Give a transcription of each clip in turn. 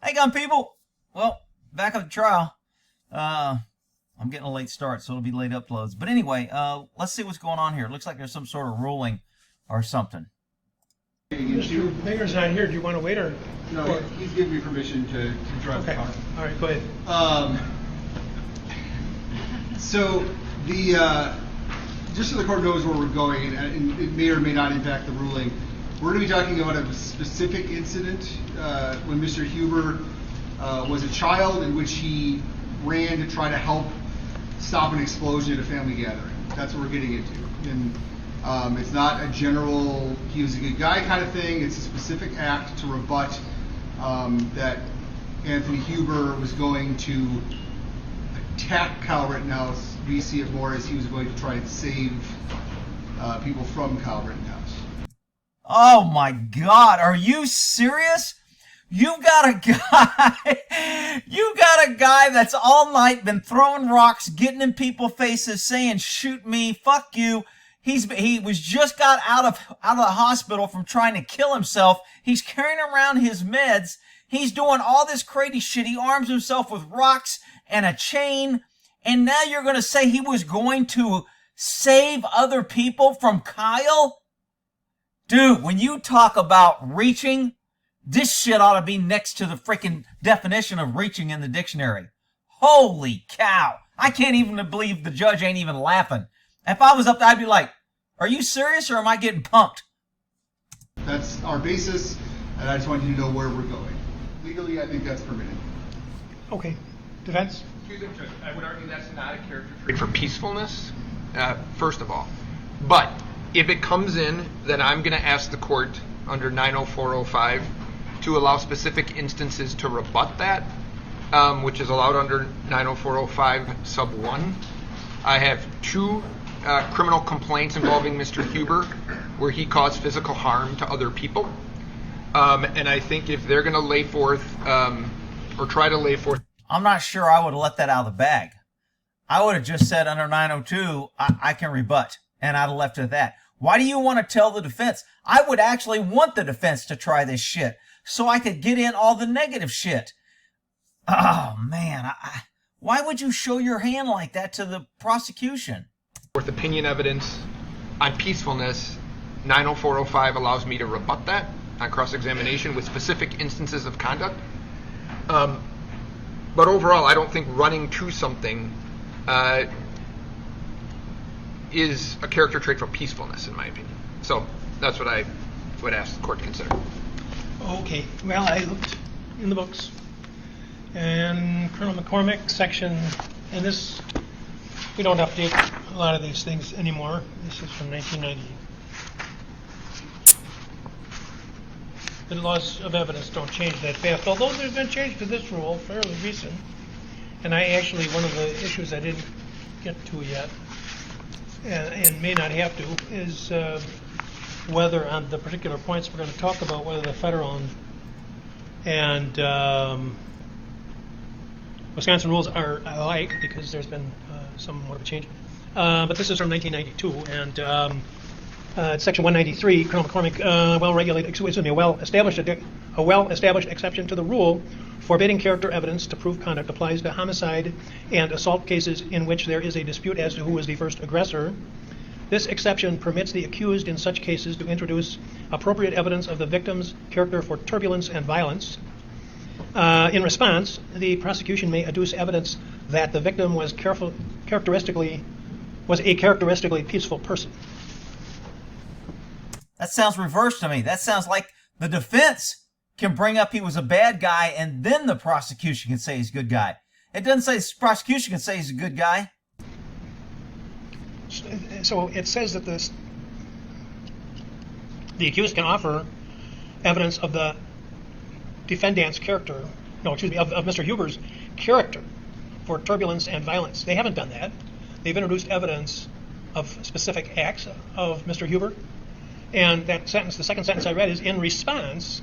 Hey, gun people. Well, back at the trial. I'm getting a late start, so it'll be late uploads. But anyway, let's see what's going on here. It looks like there's some sort of ruling or something. Mr. Mayor's not here. Do you want to wait or? No, he's giving me permission to drive the car. All right, go ahead. So just so the court knows where we're going, and it may or may not impact the ruling, we're going to be talking about a specific incident when Mr. Huber was a child, in which he ran to try to help stop an explosion at a family gathering. That's what we're getting into. And it's not a general, he was a good guy kind of thing. It's a specific act to rebut that Anthony Huber was going to attack Kyle Rittenhouse. We see it more as he was going to try and save people from Kyle Rittenhouse. Oh my God, are you serious? You got a guy that's all night been throwing rocks, getting in people's faces, saying, shoot me, fuck you. He was just got out of the hospital from trying to kill himself. He's carrying around his meds. He's doing all this crazy shit. He arms himself with rocks and a chain. And now you're going to say he was going to save other people from Kyle? Dude, when you talk about reaching, this shit ought to be next to the freaking definition of reaching in the dictionary. Holy cow. I can't even believe the judge ain't even laughing. If I was up there, I'd be like, are you serious or am I getting punked? That's our basis, and I just want you to know where we're going. Legally, I think that's permitted. Okay. Defense? Excuse me, Judge. I would argue that's not a character trait for peacefulness, first of all. But if it comes in, then I'm going to ask the court under 90405 to allow specific instances to rebut that, which is allowed under 90405 sub 1. I have two criminal complaints involving Mr. Huber where he caused physical harm to other people. And I think if they're going to lay forth or try to lay forth... I'm not sure I would have let that out of the bag. I would have just said under 902, I can rebut, and I'd have left it at that. Why do you want to tell the defense? I would actually want the defense to try this shit so I could get in all the negative shit. Oh, man. Why would you show your hand like that to the prosecution? With opinion evidence on peacefulness, 90405 allows me to rebut that on cross-examination with specific instances of conduct. But overall, I don't think running to something is a character trait for peacefulness, in my opinion. So that's what I would ask the court to consider. Okay. Well, I looked in the books. And Colonel McCormick section, and this, we don't update a lot of these things anymore. This is from 1990. The laws of evidence don't change that fast, although there's been change to this rule fairly recent. And I actually, one of the issues I didn't get to yet, and may not have to, is whether on the particular points we're going to talk about, whether the federal and Wisconsin rules are alike, because there's been somewhat of a change. But this is from 1992, and Section 193, Colonel McCormick, a well-established exception to the rule forbidding character evidence to prove conduct applies to homicide and assault cases in which there is a dispute as to who was the first aggressor. This exception permits the accused in such cases to introduce appropriate evidence of the victim's character for turbulence and violence. In response, the prosecution may adduce evidence that the victim was a characteristically peaceful person. That sounds reversed to me. That sounds like the defense can bring up he was a bad guy and then the prosecution can say he's a good guy. It doesn't say the prosecution can say he's a good guy. So it says that the accused can offer evidence of the defendant's character, of Mr. Huber's character for turbulence and violence. They haven't done that. They've introduced evidence of specific acts of Mr. Huber. And that sentence, the second sentence I read, is in response,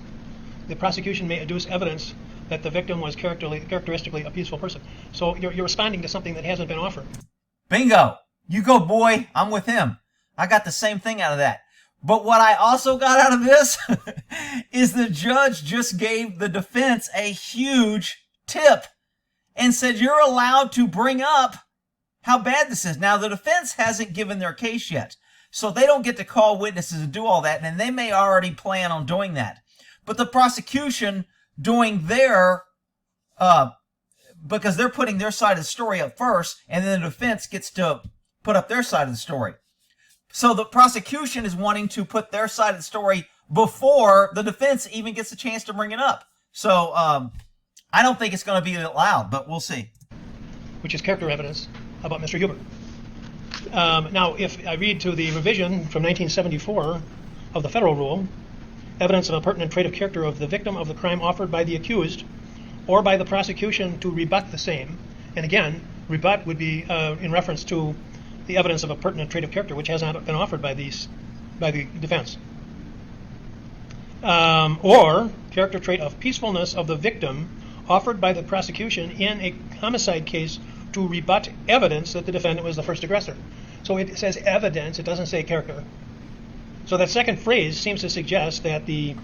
the prosecution may adduce evidence that the victim was characteristically a peaceful person. So you're responding to something that hasn't been offered. Bingo. You go, boy. I'm with him. I got the same thing out of that. But what I also got out of this is the judge just gave the defense a huge tip and said, you're allowed to bring up how bad this is. Now, the defense hasn't given their case yet, so they don't get to call witnesses and do all that, and they may already plan on doing that. But the prosecution doing their, because they're putting their side of the story up first, and then the defense gets to put up their side of the story. So the prosecution is wanting to put their side of the story before the defense even gets a chance to bring it up. So I don't think it's going to be allowed, but we'll see. Which is character evidence about Mr. Huber. Now, if I read to the revision from 1974 of the federal rule, evidence of a pertinent trait of character of the victim of the crime offered by the accused or by the prosecution to rebut the same. And again, rebut would be in reference to the evidence of a pertinent trait of character, which has not been offered by the defense. Or character trait of peacefulness of the victim offered by the prosecution in a homicide case to rebut evidence that the defendant was the first aggressor. So it says evidence, it doesn't say character. So that second phrase seems to suggest that the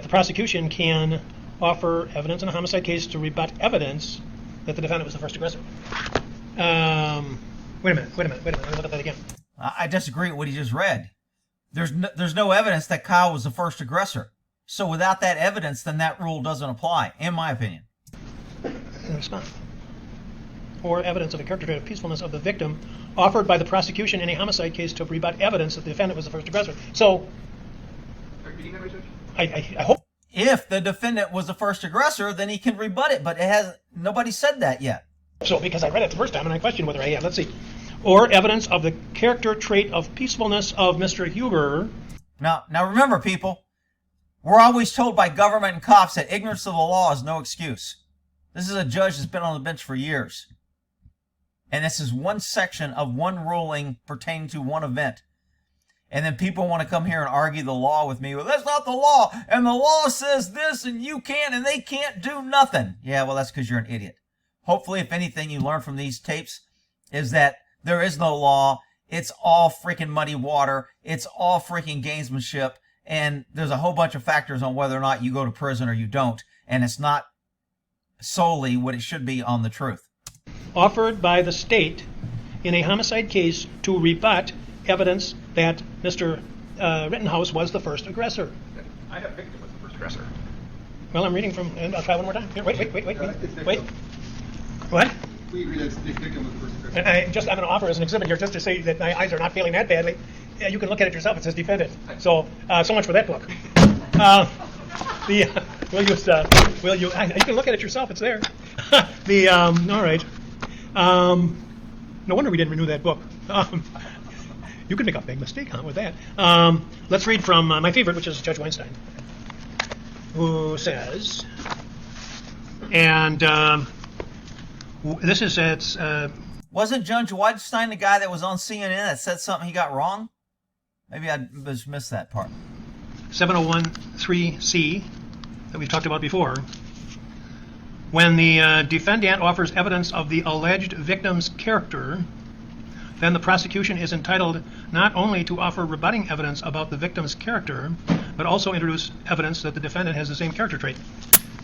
prosecution can offer evidence in a homicide case to rebut evidence that the defendant was the first aggressor. Wait a minute. Let me look at that again. I disagree with what he just read. There's no evidence that Kyle was the first aggressor. So without that evidence, then that rule doesn't apply, in my opinion. Respond. Or evidence of a character trait of peacefulness of the victim offered by the prosecution in a homicide case to rebut evidence that the defendant was the first aggressor. So, Are you reading that, Judge? I hope. If the defendant was the first aggressor, then he can rebut it, but nobody said that yet. So, because I read it the first time and I questioned whether I had. Let's see. Or evidence of the character trait of peacefulness of Mr. Huber. Now remember, people, we're always told by government and cops that ignorance of the law is no excuse. This is a judge that's been on the bench for years. And this is one section of one ruling pertaining to one event. And then people want to come here and argue the law with me. Well, that's not the law. And the law says this and you can't and they can't do nothing. Yeah, well, that's because you're an idiot. Hopefully, if anything you learn from these tapes is that there is no law. It's all freaking muddy water. It's all freaking gamesmanship. And there's a whole bunch of factors on whether or not you go to prison or you don't. And it's not solely what it should be on the truth. Offered by the state in a homicide case to rebut evidence that Mr. Rittenhouse was the first aggressor. I have victim was the first aggressor. Well, I'm reading from, and I'll try one more time. Here, wait. It's victim. Wait. What? We agree that it's victim was the first aggressor. And I'm going to offer as an exhibit here just to say that my eyes are not failing that badly. You can look at it yourself. It says defendant. So much for that book. You can look at it yourself. It's there. All right. No wonder we didn't renew that book. You could make a big mistake, with that. Let's read from my favorite, which is Judge Weinstein, who says, and this is it's. Wasn't Judge Weinstein the guy that was on CNN that said something he got wrong? Maybe I just missed that part. 7013C that we've talked about before. When the defendant offers evidence of the alleged victim's character, then the prosecution is entitled not only to offer rebutting evidence about the victim's character, but also introduce evidence that the defendant has the same character trait.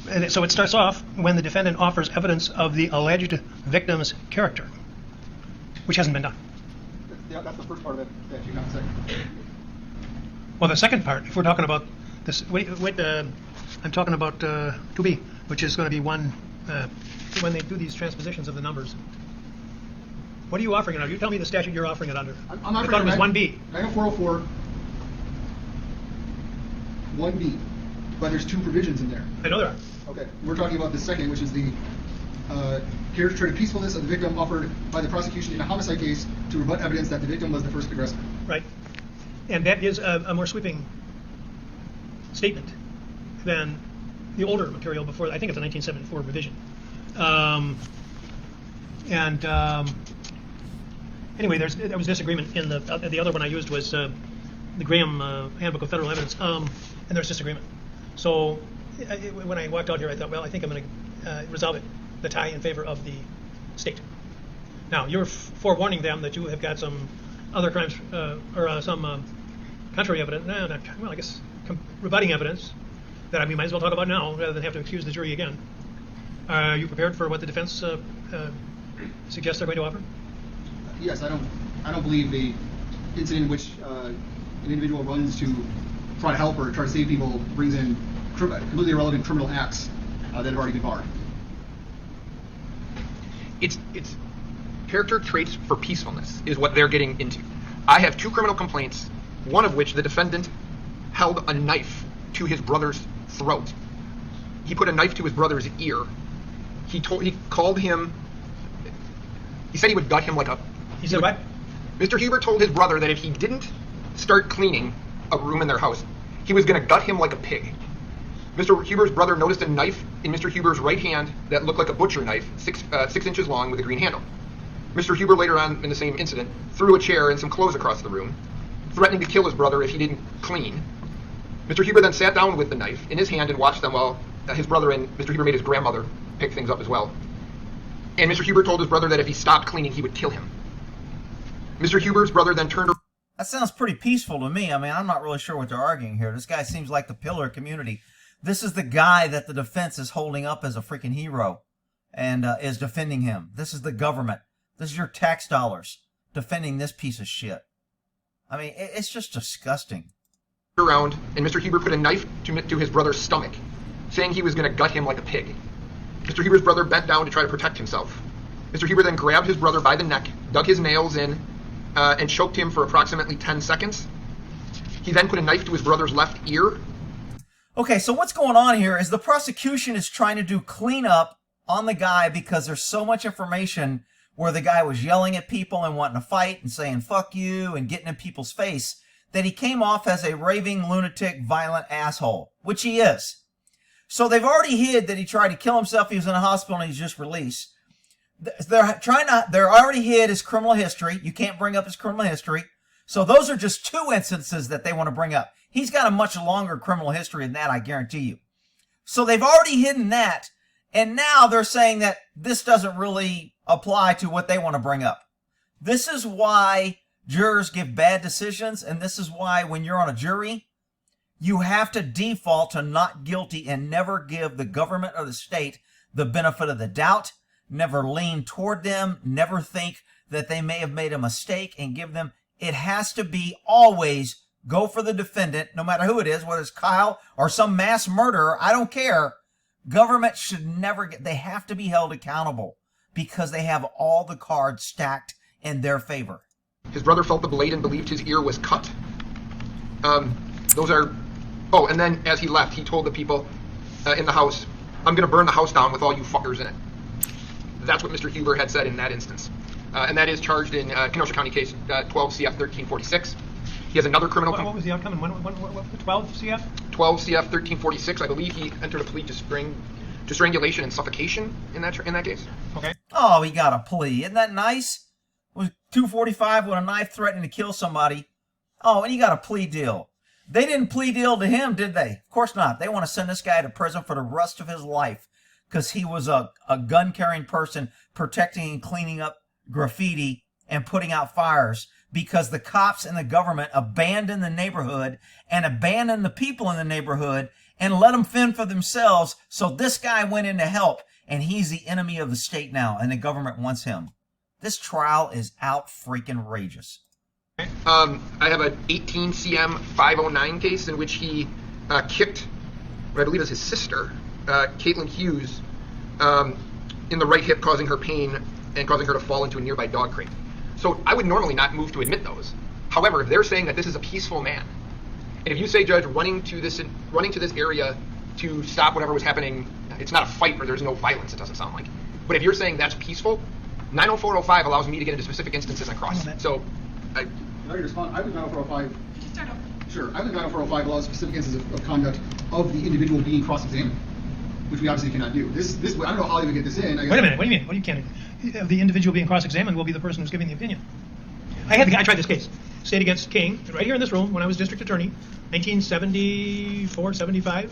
And so it starts off when the defendant offers evidence of the alleged victim's character, which hasn't been done. Yeah, that's the first part of it. Yeah, you got the second. Well, the second part, if we're talking about this, I'm talking about 2B, which is going to be one, when they do these transpositions of the numbers. What are you offering it under? You tell me the statute you're offering it under. I'm I thought it was 1B. 90404, 1B. But there's two provisions in there. I know there are. Okay, we're talking about the second, which is the character trait of peacefulness of the victim offered by the prosecution in a homicide case to rebut evidence that the victim was the first aggressor. Right. And that is a more sweeping statement than the older material before. I think it's a 1974 revision. Anyway, there was disagreement in the other one I used was the Graham Handbook of Federal Evidence, and there's disagreement. So when I walked out here, I thought, well, I think I'm going to resolve it, the tie in favor of the state. Now, you're forewarning them that you have got some other crimes or some contrary evidence, well, I guess rebutting evidence that we might as well talk about now rather than have to accuse the jury again. Are you prepared for what the defense suggests they're going to offer? Yes, I don't believe the incident in which an individual runs to try to help or try to save people brings in completely irrelevant criminal acts that have already been barred. It's character traits for peacefulness is what they're getting into. I have 2 criminal complaints, one of which the defendant held a knife to his brother's throat. He put a knife to his brother's ear. He said he would gut him like a... He said what? Mr. Huber told his brother that if he didn't start cleaning a room in their house, he was going to gut him like a pig. Mr. Huber's brother noticed a knife in Mr. Huber's right hand that looked like a butcher knife, 6 inches long with a green handle. Mr. Huber later on in the same incident threw a chair and some clothes across the room, threatening to kill his brother if he didn't clean. Mr. Huber then sat down with the knife in his hand and watched them while his brother and Mr. Huber made his grandmother pick things up as well. And Mr. Huber told his brother that if he stopped cleaning, he would kill him. Mr. Huber's brother then turned... That sounds pretty peaceful to me. I mean, I'm not really sure what they're arguing here. This guy seems like the pillar of community. This is the guy that the defense is holding up as a freaking hero and is defending him. This is the government. This is your tax dollars defending this piece of shit. I mean, it's just disgusting. Around, and Mr. Huber put a knife to his brother's stomach, saying he was going to gut him like a pig. Mr. Huber's brother bent down to try to protect himself. Mr. Huber then grabbed his brother by the neck, dug his nails in, and choked him for approximately 10 seconds. He then put a knife to his brother's left ear. Okay, so what's going on here is the prosecution is trying to do cleanup on the guy because there's so much information where the guy was yelling at people and wanting to fight and saying fuck you and getting in people's face that he came off as a raving, lunatic, violent asshole, which he is. So they've already hid that he tried to kill himself. He was in a hospital and he's just released. They're already hid his criminal history. You can't bring up his criminal history. So those are just 2 instances that they want to bring up. He's got a much longer criminal history than that, I guarantee you. So they've already hidden that. And now they're saying that this doesn't really apply to what they want to bring up. This is why jurors give bad decisions. And this is why when you're on a jury, you have to default to not guilty and never give the government or the state the benefit of the doubt. Never lean toward them. Never think that they may have made a mistake and give them. It has to be always go for the defendant, no matter who it is, whether it's Kyle or some mass murderer. I don't care. Government should never they have to be held accountable because they have all the cards stacked in their favor. His brother felt the blade and believed his ear was cut. Those are... Oh, and then as he left, he told the people in the house, I'm going to burn the house down with all you fuckers in it. That's what Mr. Huber had said in that instance. And that is charged in Kenosha County case 12 CF 1346. He has another criminal... What was the outcome? And what 12 CF? 12 CF 1346. I believe he entered a plea to strangulation and suffocation in that case. Okay. Oh, he got a plea. Isn't that nice? It was 245 with a knife threatening to kill somebody. Oh, and he got a plea deal. They didn't plea deal to him, did they? Of course not. They want to send this guy to prison for the rest of his life because he was a gun-carrying person protecting and cleaning up graffiti and putting out fires because the cops and the government abandoned the neighborhood and abandoned the people in the neighborhood and let them fend for themselves. So this guy went in to help, and he's the enemy of the state now, and the government wants him. This trial is out freaking outrageous. I have an 18 CM 509 case in which he kicked what I believe is his sister, Caitlin Hughes, in the right hip, causing her pain and causing her to fall into a nearby dog crate. So I would normally not move to admit those. However, if they're saying that this is a peaceful man, and if you say, Judge, running to this area to stop whatever was happening, it's not a fight where there's no violence, it doesn't sound like. But if you're saying that's peaceful, 90405 allows me to get into specific instances across. So, Can I respond? I think 90405... Start over. Sure. I think 90405 allows specific instances of conduct of the individual being cross-examined, which we obviously cannot do. This I don't know how they would get this in. Wait a minute. What do you mean? What do you can't? The individual being cross-examined will be the person who's giving the opinion. I tried this case. State against King, right here in this room when I was district attorney, 1974, 75.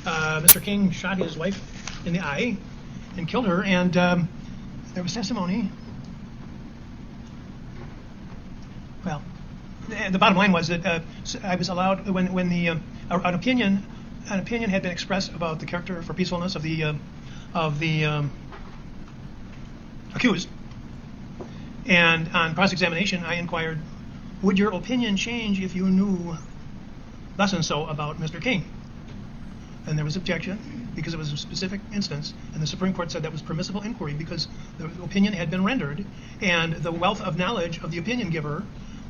Mr. King shot his wife in the eye and killed her, and there was testimony. Well, the bottom line was that I was allowed when the an opinion had been expressed about the character for peacefulness of the accused, and on cross-examination I inquired, would your opinion change if you knew thus and so about Mr. King? And there was objection because it was a specific instance, and the Supreme Court said that was permissible inquiry because the opinion had been rendered, and the wealth of knowledge of the opinion giver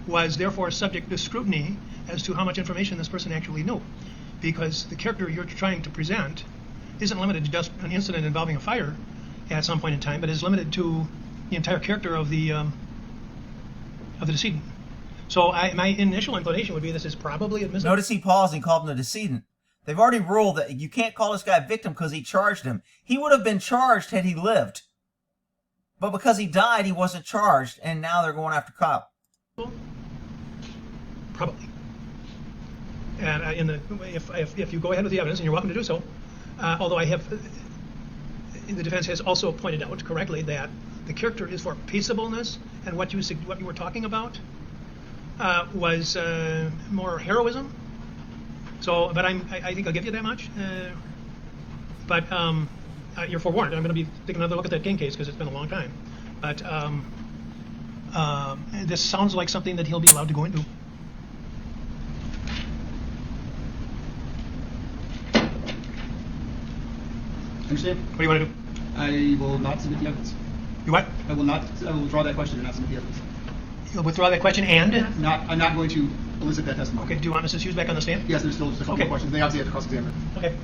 was therefore subject to scrutiny as to how much information this person actually knew, because the character you're trying to present isn't limited to just an incident involving a fire at some point in time, but is limited to the entire character of the decedent. So my initial inclination would be this is probably admissible. Notice he paused and called him the decedent. They've already ruled that you can't call this guy a victim because he charged him. He would have been charged had he lived. But because he died, he wasn't charged, and now they're going after Kyle. Probably. And if you go ahead with the evidence, and you're welcome to do so, although the defense has also pointed out correctly that the character is for peaceableness, and what you were talking about was more heroism. So, but I think I'll give you that much. But you're forewarned. I'm going to be taking another look at that King case because it's been a long time. But this sounds like something that he'll be allowed to go into. Understand? What do you want to do? I will not submit the evidence. You what? I will withdraw that question and not submit the evidence. You'll withdraw that question and? I'm not going to elicit that testimony. Okay, do you want Mrs. Hughes back on the stand? Yes, there's still just a couple more questions. They obviously have to cross-examine. Okay.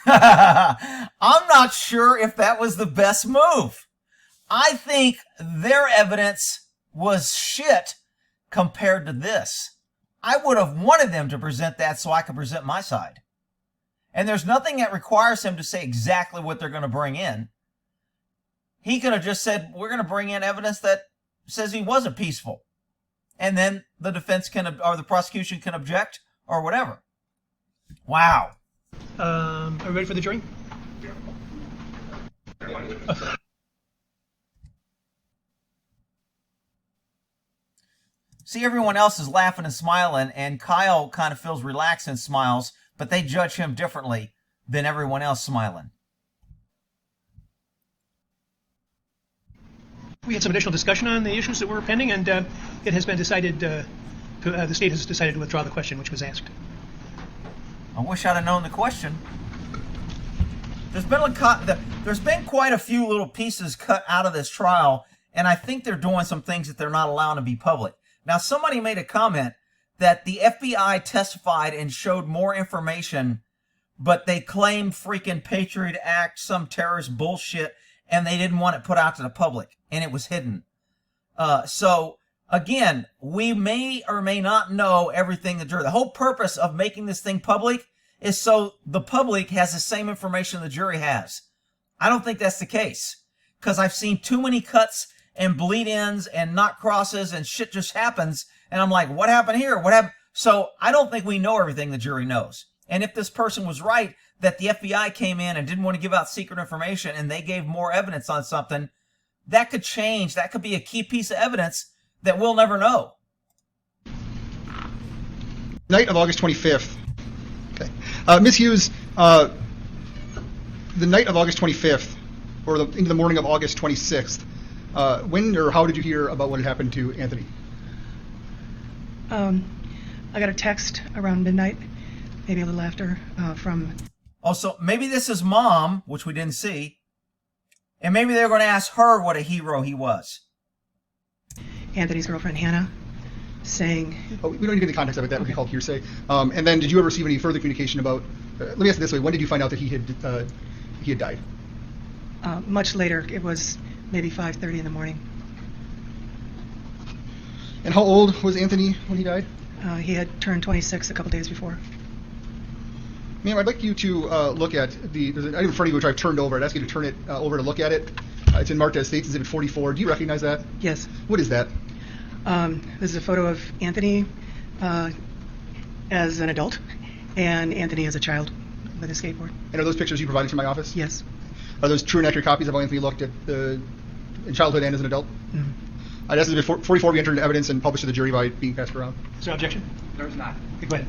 I'm not sure if that was the best move. I think their evidence was shit compared to this. I would have wanted them to present that so I could present my side. And there's nothing that requires him to say exactly what they're going to bring in. He could have just said, we're going to bring in evidence that says he wasn't peaceful. And then the defense or the prosecution can object or whatever. Wow. Are we ready for the jury? See, everyone else is laughing and smiling, and Kyle kind of feels relaxed and smiles, but they judge him differently than everyone else smiling. We had some additional discussion on the issues that were pending, and it has been decided, the state has decided to withdraw the question which was asked. I wish I'd have known the question. There's been quite a few little pieces cut out of this trial, and I think they're doing some things that they're not allowing to be public. Now, somebody made a comment that the FBI testified and showed more information, but they claimed freaking Patriot Act, some terrorist bullshit, and they didn't want it put out to the public, and it was hidden. So, again, we may or may not know everything the jury. The whole purpose of making this thing public is so the public has the same information the jury has. I don't think that's the case, because I've seen too many cuts and bleed-ins and not crosses and shit just happens, and I'm like, what happened here? What happened? So I don't think we know everything the jury knows. And if this person was right, that the FBI came in and didn't want to give out secret information and they gave more evidence on something, that could change. That could be a key piece of evidence that we'll never know. Night of August 25th. Okay. Ms. Hughes, the night of August 25th, or into the morning of August 26th, when or how did you hear about what had happened to Anthony? I got a text around midnight, maybe a little after, from... Also, maybe this is Mom, which we didn't see, and maybe they're going to ask her what a hero he was. Anthony's girlfriend, Hannah, saying... Oh, we don't need to get the context of it. That would be called hearsay. And then did you ever receive any further communication about... let me ask it this way. When did you find out that he had died? Much later. It was maybe 5:30 in the morning. And how old was Anthony when he died? He had turned 26 a couple days before. Ma'am, I'd like you to look at there's an item in front of you which I've turned over. I'd ask you to turn it over to look at it. It's marked as States Exhibit 44. Do you recognize that? Yes. What is that? This is a photo of Anthony as an adult and Anthony as a child with a skateboard. And are those pictures you provided to my office? Yes. Are those true and accurate copies of how Anthony looked at in childhood and as an adult? Mm-hmm. I'd ask that 44 be entered into evidence and published to the jury by being passed around. Is there objection? There's not. Go ahead.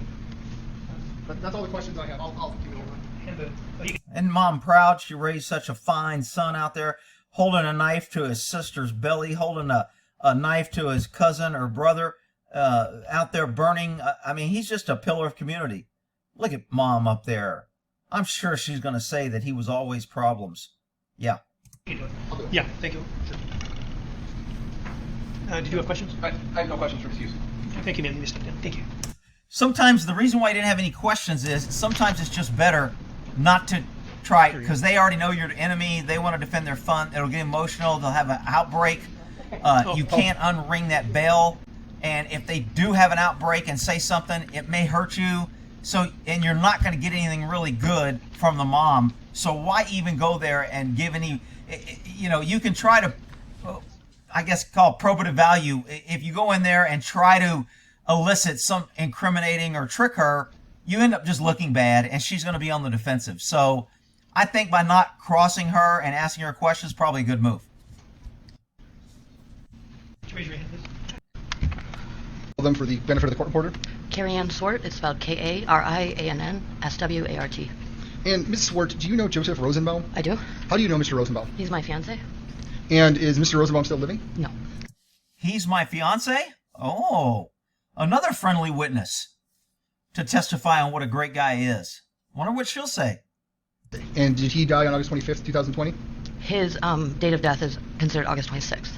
That's all the questions I have. I'll give it over. And mom proud she raised such a fine son out there, holding a knife to his sister's belly, holding a knife to his cousin or brother, out there burning. I mean, he's just a pillar of community. Look at mom up there. I'm sure she's going to say that he was always problems. Yeah. Yeah, thank you. Sure. Did you have questions? I have no questions for excuse. Thank you, ma'am. You may step down. Thank you. Sometimes the reason why I didn't have any questions is sometimes it's just better not to try, because they already know you're the enemy. They want to defend their fun. It'll get emotional. They'll have an outbreak. You can't unring that bell. And if they do have an outbreak and say something, it may hurt you. So, and you're not going to get anything really good from the mom. So why even go there and give any, you can try to, I guess, call it probative value. If you go in there and try to elicit some incriminating or trick her, you end up just looking bad, and she's going to be on the defensive. So I think by not crossing her and asking her questions is probably a good move. Raise your hand, please. Them for the benefit of the court reporter. Carrie Ann Swart, it's spelled Kariann Swart. And Mrs. Swart, do you know Joseph Rosenbaum? I do. How do you know Mr. Rosenbaum? He's my fiance. And is Mr. Rosenbaum still living? No. He's my fiance? Oh, another friendly witness to testify on what a great guy is. Wonder what she'll say. And did he die on August 25th, 2020? His date of death is considered August 26th.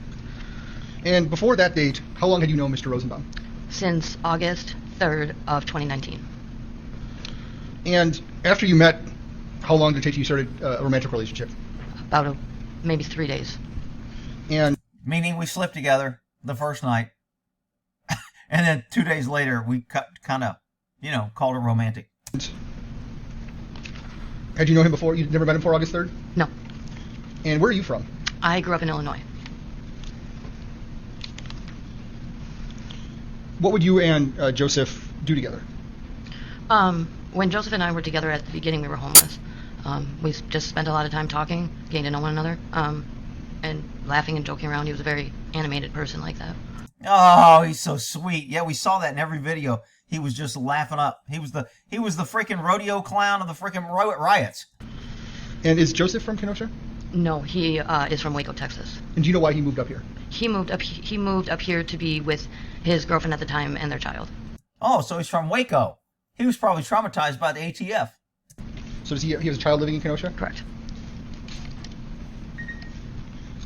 And before that date, how long had you known Mr. Rosenbaum? Since August 3rd of 2019. And after you met, how long did it take till you started a romantic relationship? About maybe 3 days. And Meaning we slept together the first night. And then 2 days later, we kind of, called it romantic. had you known him before? You'd never met him before August 3rd? No. And where are you from? I grew up in Illinois. What would you and Joseph do together? When Joseph and I were together at the beginning, we were homeless. We just spent a lot of time talking, getting to know one another, and laughing and joking around. He was a very animated person like that. Oh, he's so sweet. Yeah, we saw that in every video. He was just laughing up. He was the freaking rodeo clown of the freaking riots. And is Joseph from Kenosha? No, he is from Waco, Texas. And do you know why he moved up here? He moved up here to be with his girlfriend at the time and their child. Oh, so he's from Waco. He was probably traumatized by the ATF. So does he has a child living in Kenosha? Correct.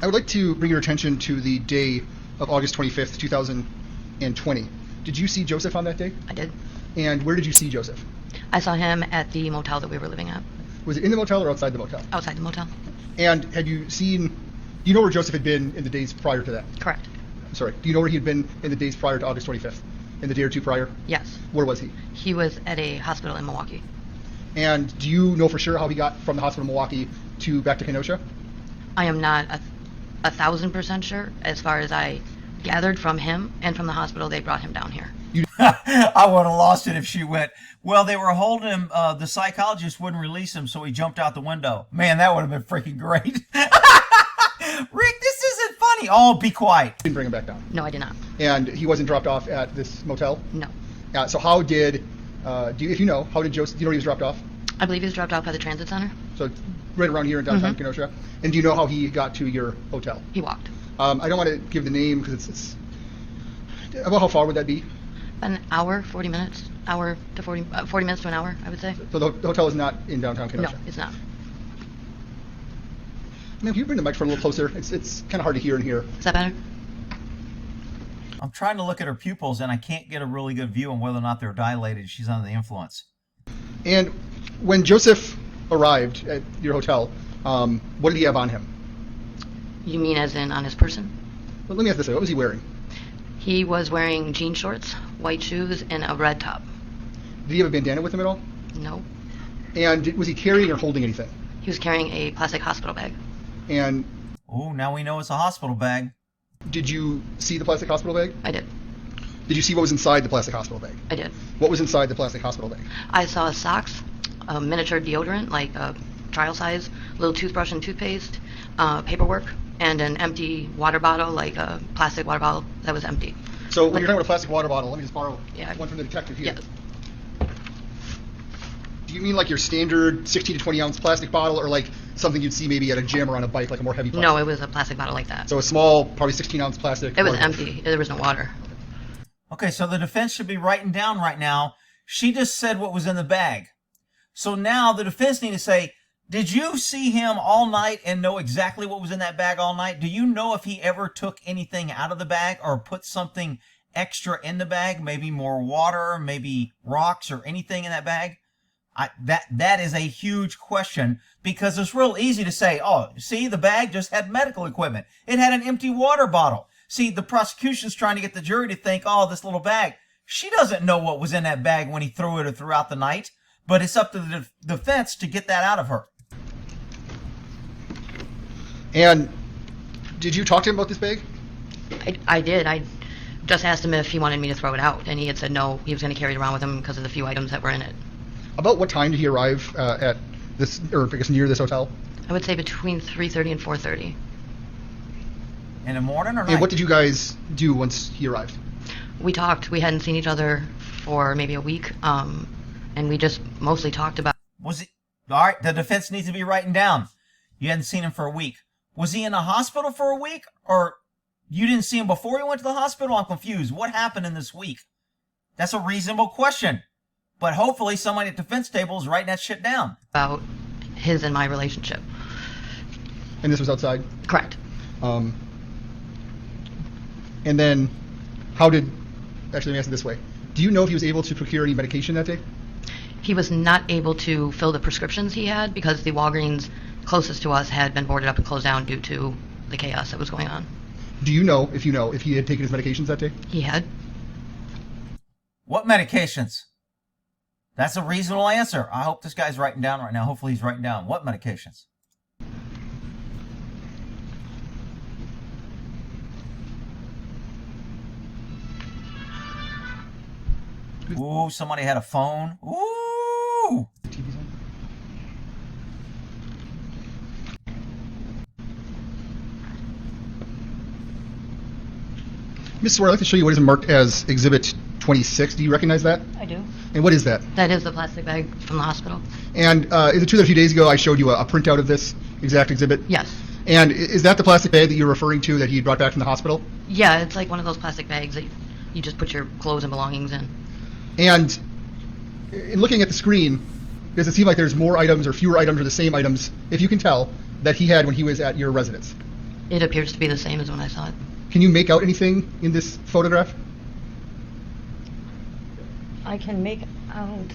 I would like to bring your attention to the day of August 25th, 2020. Did you see Joseph on that day? I did. And where did you see Joseph? I saw him at the motel that we were living at. Was it in the motel or outside the motel? Outside the motel. And had you seen, do you know where Joseph had been in the days prior to that? Correct. I'm sorry. Do you know where he had been in the days prior to August 25th? In the day or two prior? Yes. Where was he? He was at a hospital in Milwaukee. And do you know for sure how he got from the hospital in Milwaukee to back to Kenosha? I am not 1,000% sure. As far as I gathered from him and from the hospital, they brought him down here. I would have lost it if she went, well, they were holding him, the psychologist wouldn't release him, so he jumped out the window. Man, that would have been freaking great. Rick, this isn't funny. Oh, be quiet. Didn't bring him back down. No, I did not. And he wasn't dropped off at this motel? No. So how did, if you know, how did Joseph, do you know where he was dropped off? I believe he was dropped off by the transit center. So right around here in downtown Kenosha. And do you know how he got to your hotel? He walked. I don't want to give the name because it's about how far would that be? An hour, 40 minutes. Hour to 40 minutes to an hour, I would say. So the hotel is not in downtown No, Kenosha? it's not. Ma'am, can you bring the microphone a little closer? It's kind of hard to hear in here. Is that better? I'm trying to look at her pupils, and I can't get a really good view on whether or not they're dilated. She's under the influence. And when Joseph arrived at your hotel, what did he have on him? You mean as in on his person? Well, let me ask this way. What was he wearing? He was wearing jean shorts, white shoes, and a red top. Did he have a bandana with him at all? No. And was he carrying or holding anything? He was carrying a plastic hospital bag. And Oh, now we know it's a hospital bag. did you see the plastic hospital bag? I did. Did you see what was inside the plastic hospital bag? I did. What was inside the plastic hospital bag? I saw socks, a miniature deodorant, like a trial size, little toothbrush and toothpaste, paperwork, and an empty water bottle, like a plastic water bottle that was empty. So when you're talking about a plastic water bottle, let me just borrow Yeah. one from the detective here. Yes. Do you mean like your standard 16 to 20 ounce plastic bottle, or like something you'd see maybe at a gym or on a bike, like a more heavy plastic? No, it was a plastic bottle like that. So a small, probably 16 ounce plastic. It was water bottle. empty. There was no water. Okay, so the defense should be writing down right now. She just said what was in the bag. So now the defense need to say, did you see him all night and know exactly what was in that bag all night? Do you know if he ever took anything out of the bag or put something extra in the bag? Maybe more water, maybe rocks or anything in that bag? That is a huge question, because it's real easy to say, oh, see, the bag just had medical equipment. It had an empty water bottle. See, the prosecution's trying to get the jury to think, oh, this little bag. She doesn't know what was in that bag when he threw it or throughout the night, but it's up to the defense to get that out of her. And did you talk to him about this bag? I did. I just asked him if he wanted me to throw it out, and he had said no, he was going to carry it around with him because of the few items that were in it. About what time did he arrive at this, or I guess near this hotel? I would say between 3:30 and 4:30. In the morning or night? And what did you guys do once he arrived? We talked. We hadn't seen each other for maybe a week, and we just mostly talked about. Was he? All right, the defense needs to be writing down. You hadn't seen him for a week. Was he in the hospital for a week, or you didn't see him before he went to the hospital? I'm confused. What happened in this week? That's a reasonable question. But hopefully somebody at the defense table is writing that shit down. About his and my relationship. And this was outside? Correct. And then actually let me ask it this way. Do you know if he was able to procure any medication that day? He was not able to fill the prescriptions he had because the Walgreens closest to us had been boarded up and closed down due to the chaos that was going on. Do you know if he had taken his medications that day? He had. What medications? That's a reasonable answer. I hope this guy's writing down right now. Hopefully he's writing down. What medications? Ooh, somebody had a phone. Ooh! Ms. Swear, I'd like to show you what is marked as Exhibit 26. Do you recognize that? I do. And what is that? That is the plastic bag from the hospital. And is it true that a few days ago I showed you a printout of this exact exhibit? Yes. And is that the plastic bag that you're referring to that he brought back from the hospital? Yeah, it's like one of those plastic bags that you just put your clothes and belongings in. And in looking at the screen, does it seem like there's more items or fewer items or the same items, if you can tell, that he had when he was at your residence? It appears to be the same as when I saw it. Can you make out anything in this photograph? I can make out.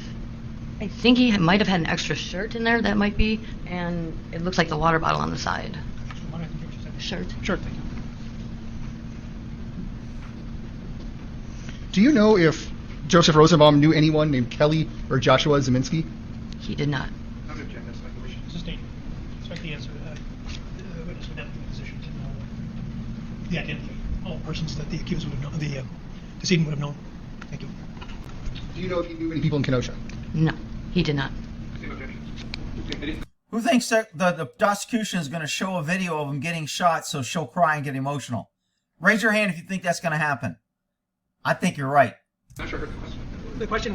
I think he might have had an extra shirt in there. That might be, and it looks like the water bottle on the side. Shirt. Sure, thank you. Do you know if Joseph Rosenbaum knew anyone named Kelly or Joshua Zeminski? He did not. I'm going to object. That's speculation. Sustained. Expect the answer. The witness would not be in a position to know the identity of all persons that the accused would have known, the decedent would have known. Thank you. Do you know if he knew any people in Kenosha? No, he did not. Same objection. Who thinks that the prosecution is going to show a video of him getting shot so she'll cry and get emotional? Raise your hand if you think that's going to happen. I think you're right. Not sure I heard the question.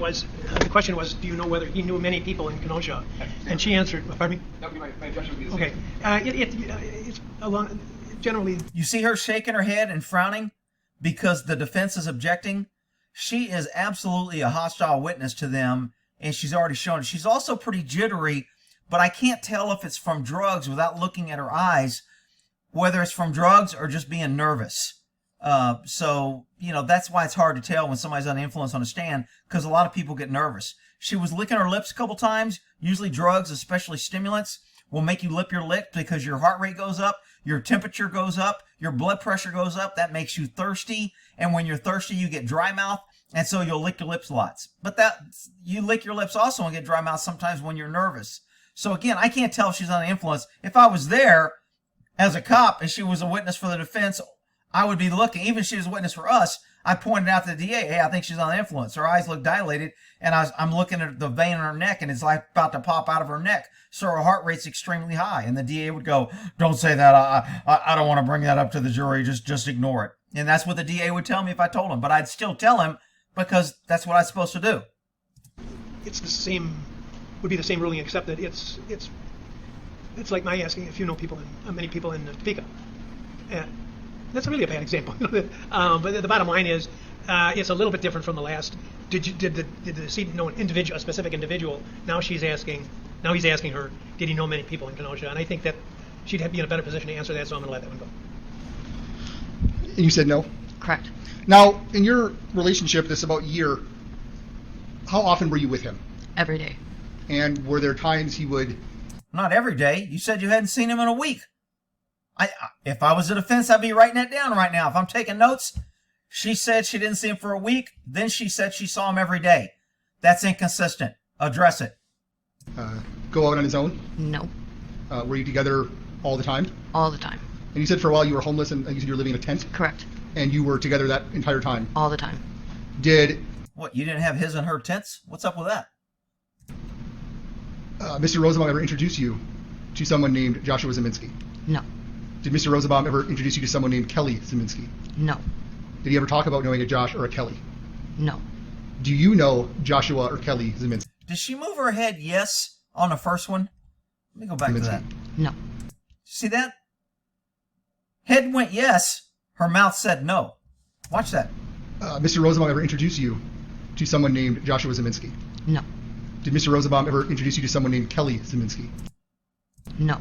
The question was, do you know whether he knew many people in Kenosha? And she answered, pardon me? That would be my objection. Would be the Okay. same. It's along, generally, You see her shaking her head and frowning because the defense is objecting? She is absolutely a hostile witness to them, and she's already shown it. She's also pretty jittery, but I can't tell if it's from drugs without looking at her eyes, whether it's from drugs or just being nervous. So, that's why it's hard to tell when somebody's under influence on a stand, because a lot of people get nervous. She was licking her lips a couple times. Usually drugs, especially stimulants, will make you lip your lip because your heart rate goes up, your temperature goes up, your blood pressure goes up. That makes you thirsty. And when you're thirsty, you get dry mouth. And so you'll lick your lips lots. But you lick your lips also and get dry mouth sometimes when you're nervous. So again, I can't tell if she's under influence. If I was there as a cop and she was a witness for the defense, I would be looking. Even if she was a witness for us, I pointed out to the DA, hey, I think she's on the influence. Her eyes look dilated, and I'm looking at the vein in her neck, and it's like about to pop out of her neck. So her heart rate's extremely high. And the DA would go, don't say that. I don't want to bring that up to the jury. Just ignore it. And that's what the DA would tell me if I told him. But I'd still tell him because that's what I'm supposed to do. It's the same, would be the same ruling, except that it's like my asking if you know people many people in Topeka. That's really a bad example. But the bottom line is, it's a little bit different from the last. Did the decedent know a specific individual? Now he's asking her, did he know many people in Kenosha? And I think that she'd be in a better position to answer that, so I'm going to let that one go. And you said no? Correct. Now, in your relationship, this about year, how often were you with him? Every day. And were there times he would... Not every day. You said you hadn't seen him in a week. If I was the defense, I'd be writing that down right now. If I'm taking notes, she said she didn't see him for a week. Then she said she saw him every day. That's inconsistent. Address it. Go out on his own? No. Were you together all the time? All the time. And you said for a while you were homeless and you said you were living in a tent? Correct. And you were together that entire time? All the time. Did... What, you didn't have his and her tents? What's up with that? Mr. Rosenbaum ever introduce you to someone named Joshua Zeminski? No. Did Mr. Rosenbaum ever introduce you to someone named Kelly Zeminski? No. Did he ever talk about knowing a Josh or a Kelly? No. Do you know Joshua or Kelly Zeminski? Did she move her head yes on the first one? Let me go back to that. No. See that? Head went yes. Her mouth said no. Watch that. Mr. Rosenbaum ever introduce you to someone named Joshua Zeminski? No. Did Mr. Rosenbaum ever introduce you to someone named Kelly Zeminski? No.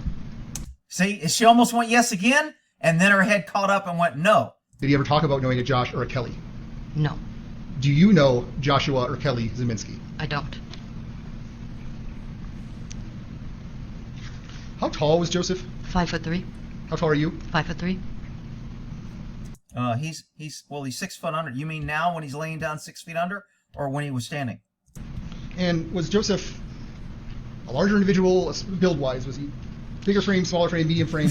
See, she almost went yes again, and then her head caught up and went no. Did he ever talk about knowing a Josh or a Kelly? No. Do you know Joshua or Kelly Zeminski? I don't. How tall was Joseph? 5'3". How tall are you? 5'3". He's 6 foot under. You mean now when he's laying down 6 feet under, or when he was standing? And was Joseph a larger individual, build-wise? Was he bigger frame, smaller frame, medium frame?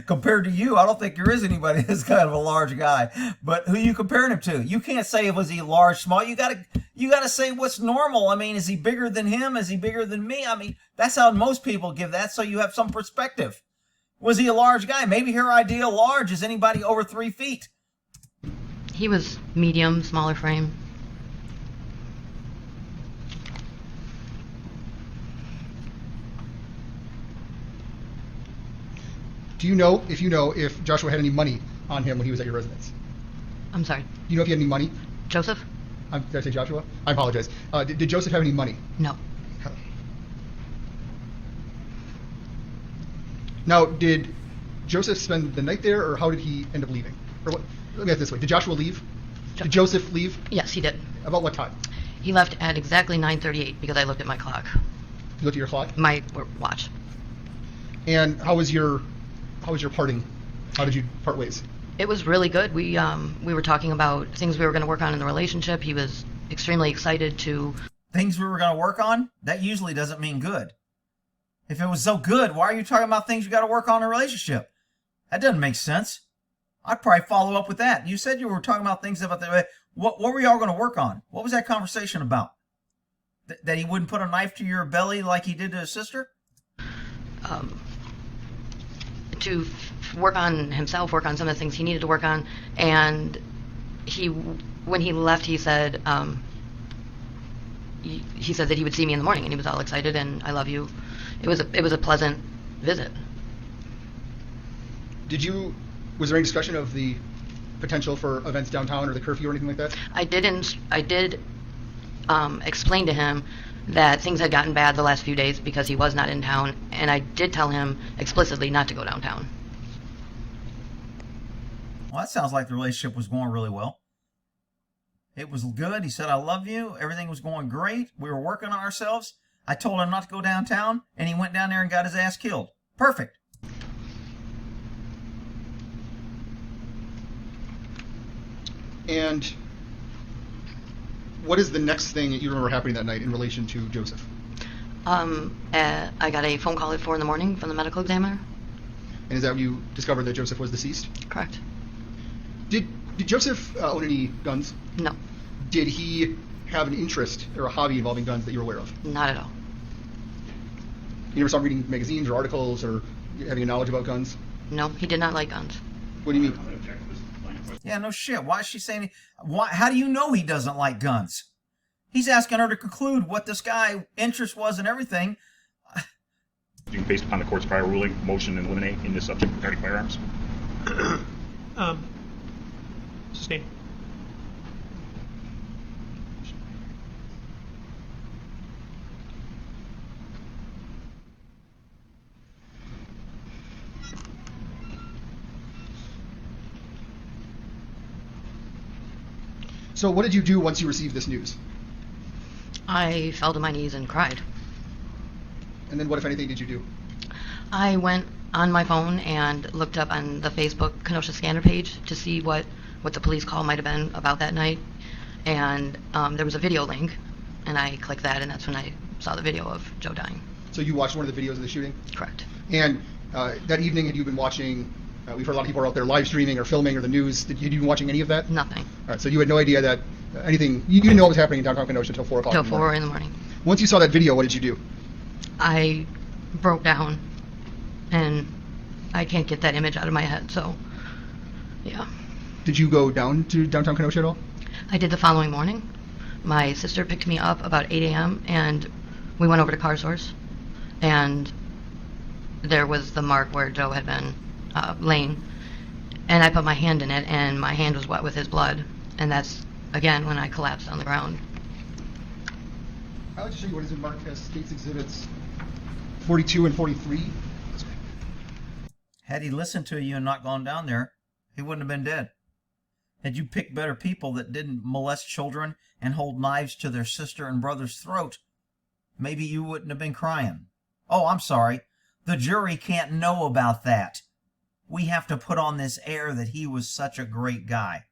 Compared to you, I don't think there is anybody that's kind of a large guy. But who you comparing him to? You can't say was he large, small. You gotta say what's normal. I mean, is he bigger than him? Is he bigger than me? I mean, that's how most people give that, so you have some perspective. Was he a large guy? Maybe her ideal large is anybody over 3 feet. He was medium, smaller frame. Do you know if Joshua had any money on him when he was at your residence? I'm sorry. Do you know if he had any money? Joseph? Did I say Joshua? I apologize. Did Joseph have any money? No. Now, did Joseph spend the night there, or how did he end up leaving? Or what? Let me ask this way: did Joshua leave? Did Joseph leave? Yes, he did. About what time? He left at exactly 9:38 because I looked at my clock. You looked at your clock. My watch. And how was your parting? How did you part ways? It was really good. We were talking about things we were going to work on in the relationship. He was extremely excited to... Things we were going to work on? That usually doesn't mean good. If it was so good, why are you talking about things you got to work on in a relationship? That doesn't make sense. I'd probably follow up with that. You said you were talking about things about the... What were y'all going to work on? What was that conversation about? That he wouldn't put a knife to your belly like he did to his sister? To work on himself, work on some of the things he needed to work on, and when he left, he said he said that he would see me in the morning, and he was all excited, and I love you. It was a pleasant visit. Was there any discussion of the potential for events downtown or the curfew or anything like that? I did explain to him that things had gotten bad the last few days because he was not in town, and I did tell him explicitly not to go downtown. Well, that sounds like the relationship was going really well. It was good. He said, I love you. Everything was going great. We were working on ourselves. I told him not to go downtown, and he went down there and got his ass killed. Perfect. And what is the next thing that you remember happening that night in relation to Joseph? I got a phone call at 4 a.m. from the medical examiner. And is that when you discovered that Joseph was deceased? Correct. Did Did Joseph own any guns? No, Did he have an interest or a hobby involving guns that you're aware of? not at all. You never saw him reading magazines or articles or having a knowledge about guns? No, he did not like guns. What do you mean? Yeah, no shit. Why is she saying? Why? How do you know he doesn't like guns? He's asking her to conclude what this guy interest was and everything. Based upon the court's prior ruling, motion and eliminate in this subject regarding firearms. Sustain. So what did you do once you received this news? I fell to my knees and cried. And then what, if anything, did you do? I went on my phone and looked up on the Facebook Kenosha Scanner page to see what the police call might have been about that night. And there was a video link, and I clicked that, and that's when I saw the video of Joe dying. So you watched one of the videos of the shooting? Correct. And that evening, had you been watching, we've heard a lot of people are out there live streaming or filming or the news. Had you been watching any of that? Nothing. All right, so you had no idea that anything, you didn't know what was happening in downtown Kenosha until 4 o'clock Till in the morning. 4 in the morning. Once you saw that video, what did you do? I broke down, and I can't get that image out of my head, so, yeah. Did you go down to downtown Kenosha at all? I did the following morning. My sister picked me up about 8 a.m., and we went over to Car Source, and there was the mark where Joe had been laying, and I put my hand in it, and my hand was wet with his blood, and that's, again, when I collapsed on the ground. I'd like to show you what is in marked as State's Exhibits 42 and 43. Had he listened to you and not gone down there, he wouldn't have been dead. Had you picked better people that didn't molest children and hold knives to their sister and brother's throat, maybe you wouldn't have been crying. Oh, I'm sorry. The jury can't know about that. We have to put on this air that he was such a great guy.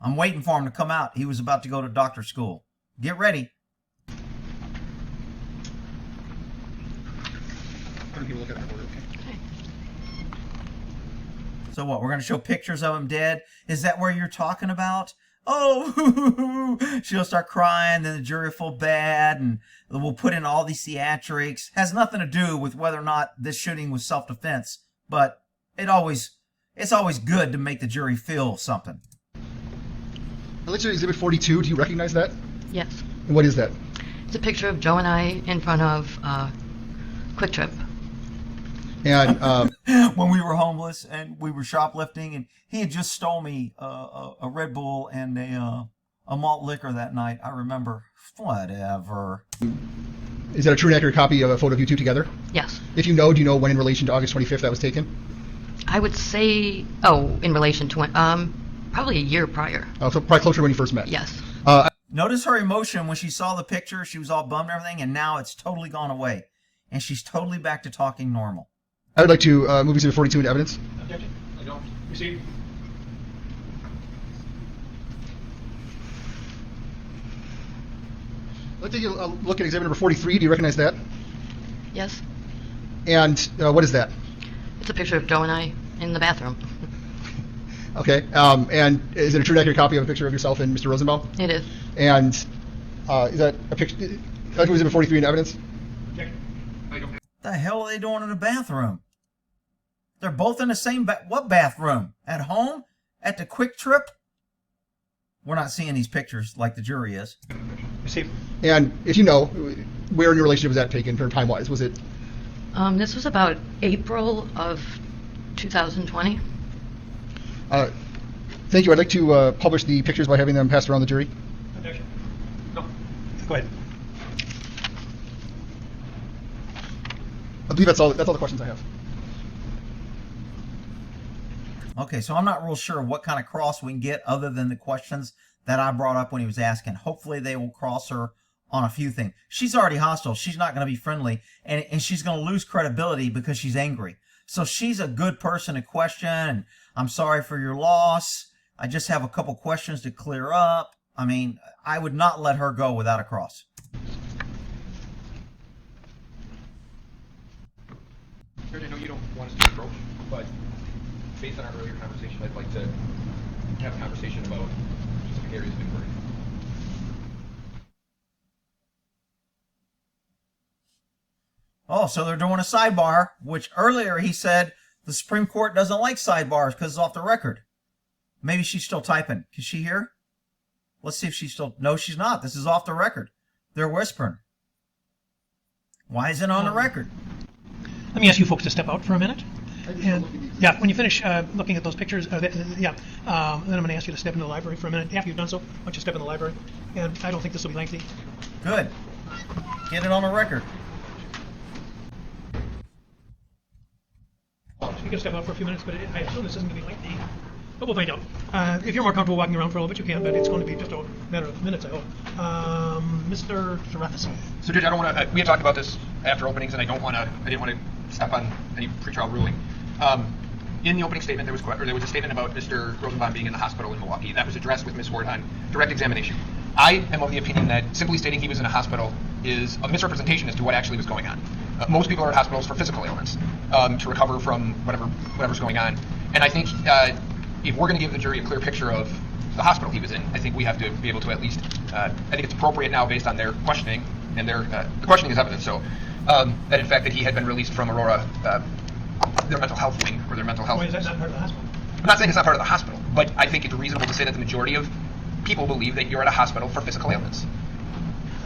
I'm waiting for him to come out. He was about to go to doctor school. Get ready. People look at that order, okay? So what, we're going to show pictures of him dead? Is that where you're talking about? Oh, she'll start crying, then the jury will feel bad, and we'll put in all these theatrics. Has nothing to do with whether or not this shooting was self-defense, but it's always good to make the jury feel something. I'd like to show you Exhibit 42. Do you recognize that? Yes. And what is that? It's a picture of Joe and I in front of Quick Trip. And When we were homeless and we were shoplifting, and he had just stole me a Red Bull and a malt liquor that night. I remember. Whatever. is that a true and accurate copy of a photo of you two together? Yes. If you know, do you know when in relation to August 25th that was taken? I would say, in relation to when, probably a year prior. So probably closer to when you first met. Yes. Notice her emotion when she saw the picture. She was all bummed and everything, and now it's totally gone away. And she's totally back to talking normal. I would like to move Exhibit 42 into evidence. Objection. I don't. Receive. Let's take a look at Exhibit number 43. Do you recognize that? Yes. And what is that? It's a picture of Joe and I in the bathroom. Okay. And is it a true and accurate copy of a picture of yourself and Mr. Rosenbaum? It is. And is that a picture? I'd like to move Exhibit 43 into evidence. Objection. I don't. The hell are they doing in the bathroom? They're both in the same what bathroom? At home? At the Quick Trip? We're not seeing these pictures like the jury is. Receive. And if you know, where in your relationship was that taken, time-wise? Was it? This was about April of 2020. Thank you. I'd like to publish the pictures by having them passed around the jury. Objection. No. Go ahead. I believe that's all the questions I have. Okay, so I'm not real sure what kind of cross we can get other than the questions that I brought up when he was asking. Hopefully they will cross her on a few things. She's already hostile. She's not going to be friendly, and she's going to lose credibility because she's angry. So she's a good person to question, and I'm sorry for your loss. I just have a couple questions to clear up. I mean, I would not let her go without a cross. I know you don't want us to approach, but based on our earlier conversation, I'd like to have a conversation about specific areas of inquiry. Oh, so they're doing a sidebar, which earlier he said the Supreme Court doesn't like sidebars because it's off the record. Maybe she's still typing. Can she hear? Let's see if she's still... No, she's not. This is off the record. They're whispering. Why is it on the record? Let me ask you folks to step out for a minute. And, yeah, when you finish looking at those pictures, then I'm going to ask you to step into the library for a minute. After you've done so, why don't you step in the library? And I don't think this will be lengthy. Good. Get it on the record. You can step out for a few minutes, but I assume this isn't going to be lengthy. But we'll find out. If you're more comfortable walking around for a little bit, you can, but it's going to be just a matter of minutes, I hope. Mr. Therapis. So, Judge, I don't want to. We had talked about this after openings, and I didn't want to step on any pretrial ruling. In the opening statement, there was a statement about Mr. Rosenbaum being in the hospital in Milwaukee. That was addressed with Ms. Ward on direct examination. I am of the opinion that simply stating he was in a hospital is a misrepresentation as to what actually was going on. Most people are at hospitals for physical ailments, to recover from whatever's going on. And I think if we're going to give the jury a clear picture of the hospital he was in, I think we have to be able to at least, I think it's appropriate now based on their questioning, and the questioning is evidence, so that in fact that he had been released from Aurora, their mental health wing, or their mental health. Why is that not part of the hospital? I'm not saying it's not part of the hospital, but I think it's reasonable to say that the majority of people believe that you're at a hospital for physical ailments.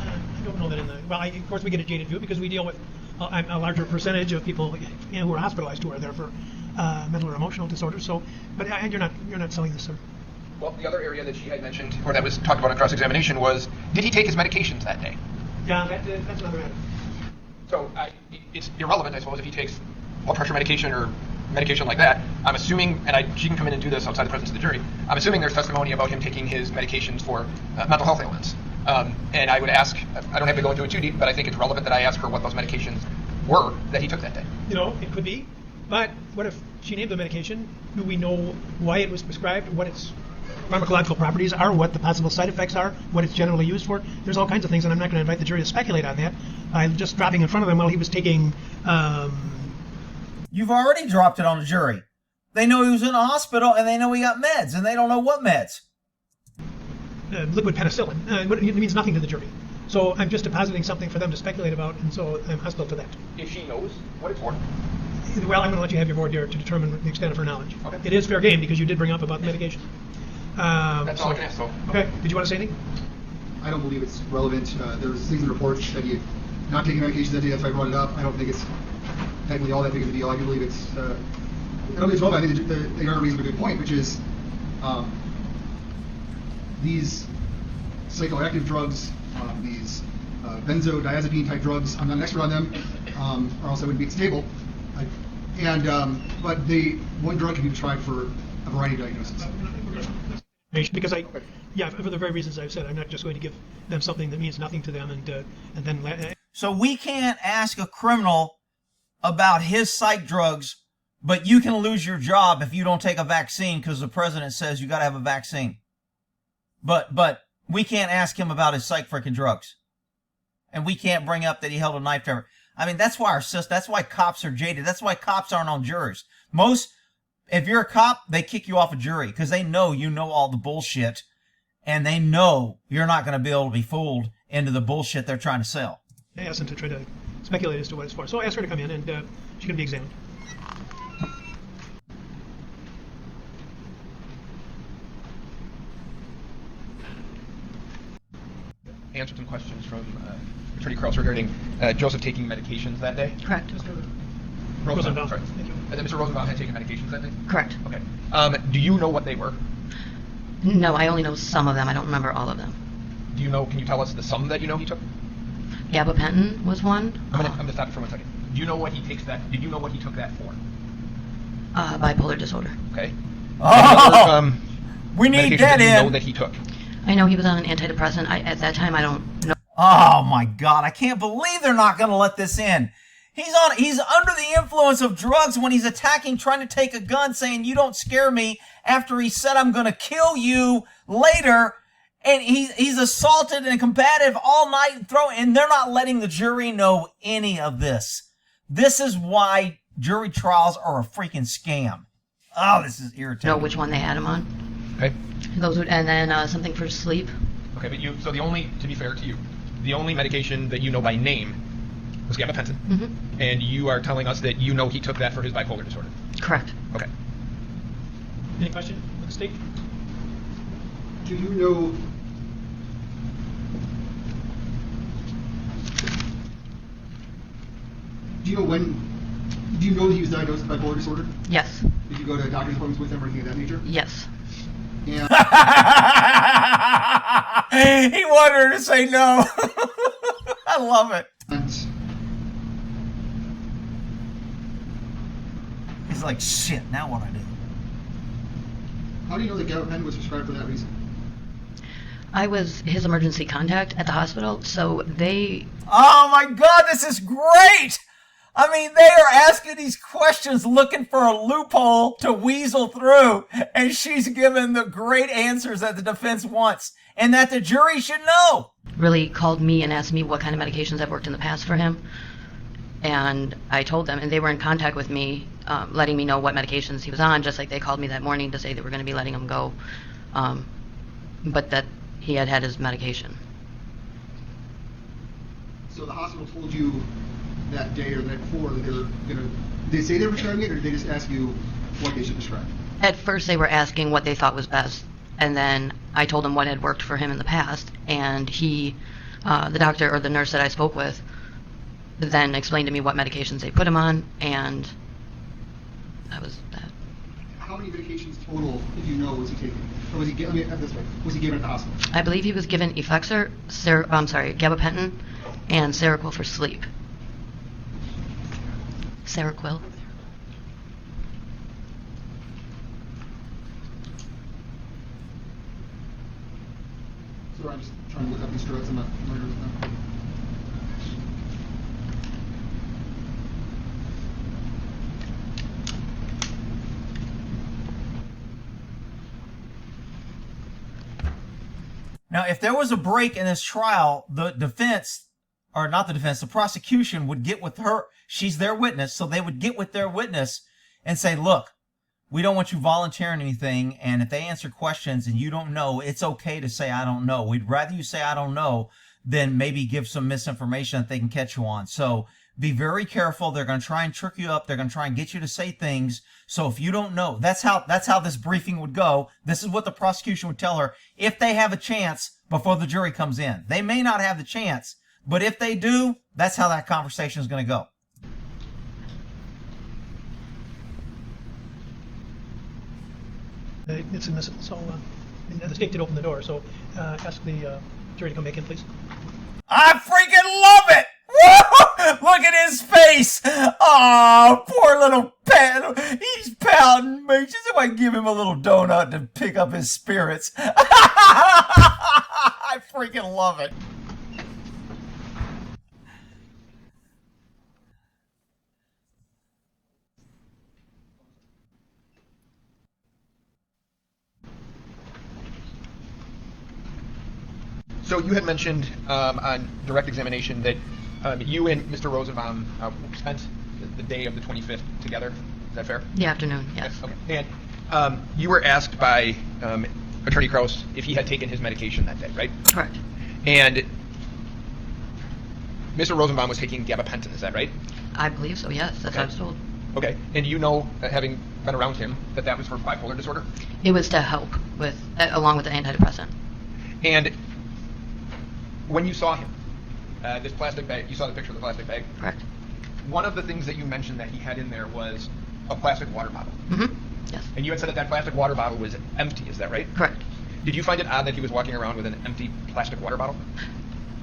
I don't know that of course we get a jaded view because we deal with a larger percentage of people who are hospitalized who are there for mental or emotional disorders. So, but you're not selling this, sir. Well, the other area that she had mentioned, or that was talked about in cross-examination, was did he take his medications that day? Yeah, that's another matter. So it's irrelevant, I suppose, if he takes blood pressure medication or medication like that. I'm assuming, and she can come in and do this outside the presence of the jury, I'm assuming there's testimony about him taking his medications for mental health ailments. And I would ask, I don't have to go into it too deep, but I think it's relevant that I ask her what those medications were that he took that day. You know, it could be, but what if she named the medication? Do we know why it was prescribed, what its pharmacological properties are, what the possible side effects are, what it's generally used for? There's all kinds of things, and I'm not going to invite the jury to speculate on that. I'm just dropping in front of them while he was taking... You've already dropped it on the jury. They know he was in a hospital, and they know he got meds, and they don't know what meds. Liquid penicillin. It means nothing to the jury. So I'm just depositing something for them to speculate about, and so I'm hostile to that. If she knows what it's for? Well, I'm going to let you have your voir dire to determine the extent of her knowledge. Okay. It is fair game because you did bring up about the medication. That's all I can ask, so. Okay. Did you want to say anything? I don't believe it's relevant. There's things in reports that he had not taken medication that day. That's why I brought it up. I don't think it's technically all that big of a deal. I do believe it's. I don't think it's relevant. I think they are raising a good point, which is these psychoactive drugs, these benzodiazepine type drugs. I'm not an expert on them, or else I wouldn't be at the table. But one drug can be prescribed for a variety of diagnoses. Because for the very reasons I've said, I'm not just going to give them something that means nothing to them, and then. So we can't ask a criminal about his psych drugs, but you can lose your job if you don't take a vaccine because the president says you got to have a vaccine. But we can't ask him about his psych freaking drugs, and we can't bring up that he held a knife to her. I mean, that's why that's why cops are jaded. That's why cops aren't on juries. If you're a cop, they kick you off a jury because they know you know all the bullshit, and they know you're not going to be able to be fooled into the bullshit they're trying to sell. I asked them to try to speculate as to what it's for. So I asked her to come in, and she can be examined. Answered some questions from Attorney Krause regarding Joseph taking medications that day. Correct. Rosenbaum. Sorry. Thank you. And then Mr. Rosenbaum had taken medications that day? Correct. Okay. Do you know what they were? No, I only know some of them. I don't remember all of them. Can you tell us the sum that you know he took? Gabapentin was one. I'm gonna stop for 1 second. Do you know what he takes that? Did you know what he took that for? Bipolar disorder. Okay. Oh, we need that you know in. that he took. I know he was on an antidepressant. At that time, I don't know. Oh my God, I can't believe they're not going to let this in. He's under the influence of drugs when he's attacking, trying to take a gun, saying, "You don't scare me," after he said, "I'm going to kill you later." And he's assaulted and combative all night, and they're not letting the jury know any of this. This is why jury trials are a freaking scam. Oh, this is irritating. know which one they had him on. Okay. Those would, and then something for sleep. Okay, but so the only, to be fair to you, the only medication that you know by name was gabapentin. Mm-hmm. And you are telling us that you know he took that for his bipolar disorder. Correct. Okay. Any question with the state? Do you know? Do you know when? Do you know that he was diagnosed with bipolar disorder? Yes. Did you go to doctor's appointments with him or anything of that nature? Yes. And He wanted her to say no. I love it. He's like, shit, now what I do? How do you know that gabapentin was prescribed for that reason? I was his emergency contact at the hospital, so they... Oh my God, this is great! I mean, they are asking these questions looking for a loophole to weasel through, and she's given the great answers that the defense wants, and that the jury should know. really called me and asked me what kind of medications I've worked in the past for him. And I told them, and they were in contact with me, letting me know what medications he was on, just like they called me that morning to say they were going to be letting him go, but that he had had his medication. So the hospital told you that day or the night before that they were going to... Did they say they were prescribing it, or did they just ask you what they should prescribe? At first they were asking what they thought was best, and then I told them what had worked for him in the past, and he, the doctor or the nurse that I spoke with, then explained to me what medications they put him on, and that was that. How many medications total, if you know, was he taking? Or was he given, let me ask this way, was he given at the hospital? I believe he was given Effexor, gabapentin, and Seroquel for sleep. Seroquel. So I'm just trying to look up these drugs. I'm not familiar with them. Now, if there was a break in this trial, the defense, or not the defense, the prosecution would get with her. She's their witness, so they would get with their witness and say, look, we don't want you volunteering anything, and if they answer questions and you don't know, it's okay to say, I don't know. We'd rather you say, I don't know, than maybe give some misinformation that they can catch you on. So be very careful. They're going to try and trick you up. They're going to try and get you to say things. So if you don't know, that's how this briefing would go. This is what the prosecution would tell her if they have a chance before the jury comes in. They may not have the chance, but if they do, that's how that conversation is going to go. It's admissible, so the state did open the door, so ask the jury to come back in, please. I freaking love it! Woo! Look at his face! Oh, poor little pet. He's pouting. Make sure if I give him a little donut to pick up his spirits. I freaking love it. So you had mentioned on direct examination that you and Mr. Rosenbaum spent the day of the 25th together. Is that fair? The afternoon, yes. Okay. And you were asked by Attorney Krause if he had taken his medication that day, right? Correct. And Mr. Rosenbaum was taking gabapentin, is that right? I believe so, yes. That's what I was told. Okay. And you know, having been around him, that that was for bipolar disorder? It was to help with, along with the antidepressant. And when you saw him, this plastic bag, you saw the picture of the plastic bag? Correct. One of the things that you mentioned that he had in there was a plastic water bottle. Mm-hmm. Yes. And you had said that that plastic water bottle was empty, is that right? Correct. Did you find it odd that he was walking around with an empty plastic water bottle?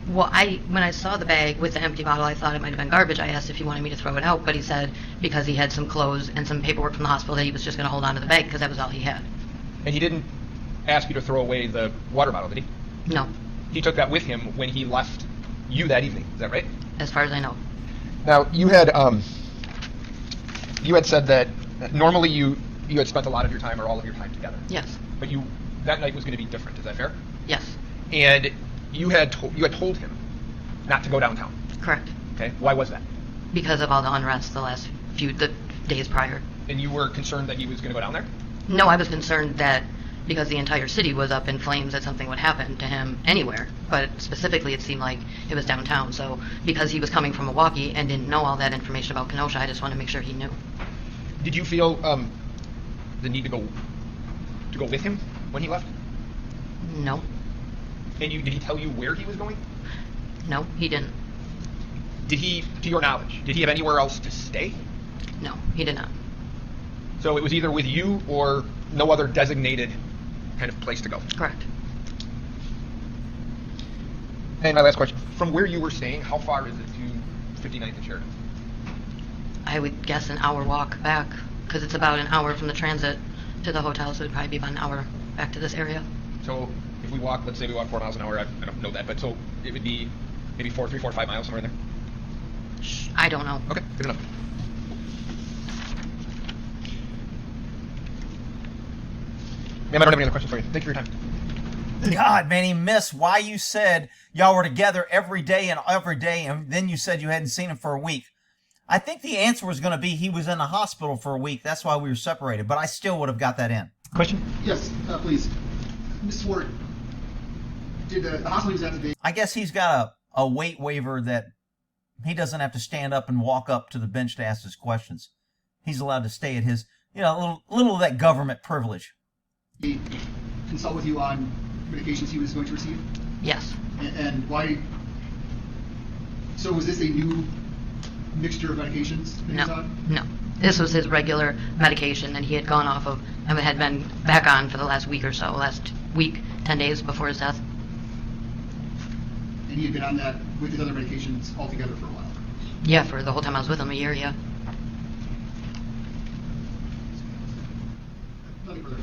Well, when I saw the bag with the empty bottle, I thought it might have been garbage. I asked if he wanted me to throw it out, but he said because he had some clothes and some paperwork from the hospital that he was just going to hold on to the bag because that was all he had. And he didn't ask you to throw away the water bottle, did he? No, He took that with him when he left you that evening, is that right? as far as I know. Now, you had said that normally you had spent a lot of your time or all of your time together. Yes. But that night was going to be different, is that fair? Yes. And you had told him not to go downtown. Correct. Okay. Why was that? Because of all the unrest the last few days prior. And you were concerned that he was going to go down there? No, I was concerned that because the entire city was up in flames that something would happen to him anywhere. But specifically, it seemed like it was downtown. So because he was coming from Milwaukee and didn't know all that information about Kenosha, I just wanted to make sure he knew. Did you feel the need to go with him when he left? No, And did he tell you where he was going? no, he didn't. Did he, to your knowledge, did he have anywhere else to stay? No, he did not. So it was either with you or no other designated kind of place to go. Correct. And my last question, from where you were staying, how far is it to 59th and Sheridan? I would guess an hour walk back, because it's about an hour from the transit to the hotel, so it'd probably be about an hour back to this area. So if we walk, let's say we walk 4 miles an hour, I don't know that, but so it would be maybe 4, 5 miles, somewhere in there? I don't know. Okay, good enough. Ma'am, I don't have any other questions for you. Thank you for your time. God, man, he missed why you said y'all were together every day, and then you said you hadn't seen him for a week. I think the answer was going to be he was in the hospital for a week. That's why we were separated, but I still would have got that in. Question? Yes, please. Ms. Swart, did the hospital use that today? I guess he's got a weight waiver that he doesn't have to stand up and walk up to the bench to ask his questions. He's allowed to stay at his, a little of that government privilege. He consult with you on medications he was going to receive? Yes. And why? So was this a new mixture of medications that he was No. on? No. This was his regular medication that he had gone off of and had been back on for the last week or so, last week, 10 days before his death. And he had been on that with his other medications altogether for a while? Yeah, for the whole time I was with him, a year, yeah. Nothing further.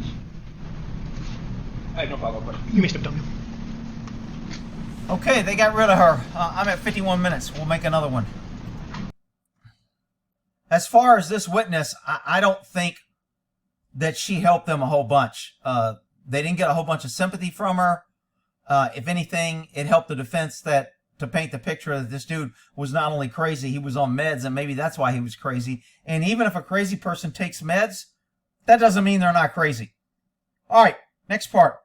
I have no follow-up questions. You may step down. Okay, they got rid of her. I'm at 51 minutes. We'll make another one. As far as this witness, I don't think that she helped them a whole bunch. They didn't get a whole bunch of sympathy from her. If anything, it helped the defense to paint the picture that this dude was not only crazy, he was on meds, and maybe that's why he was crazy. And even if a crazy person takes meds, that doesn't mean they're not crazy. All right, next part.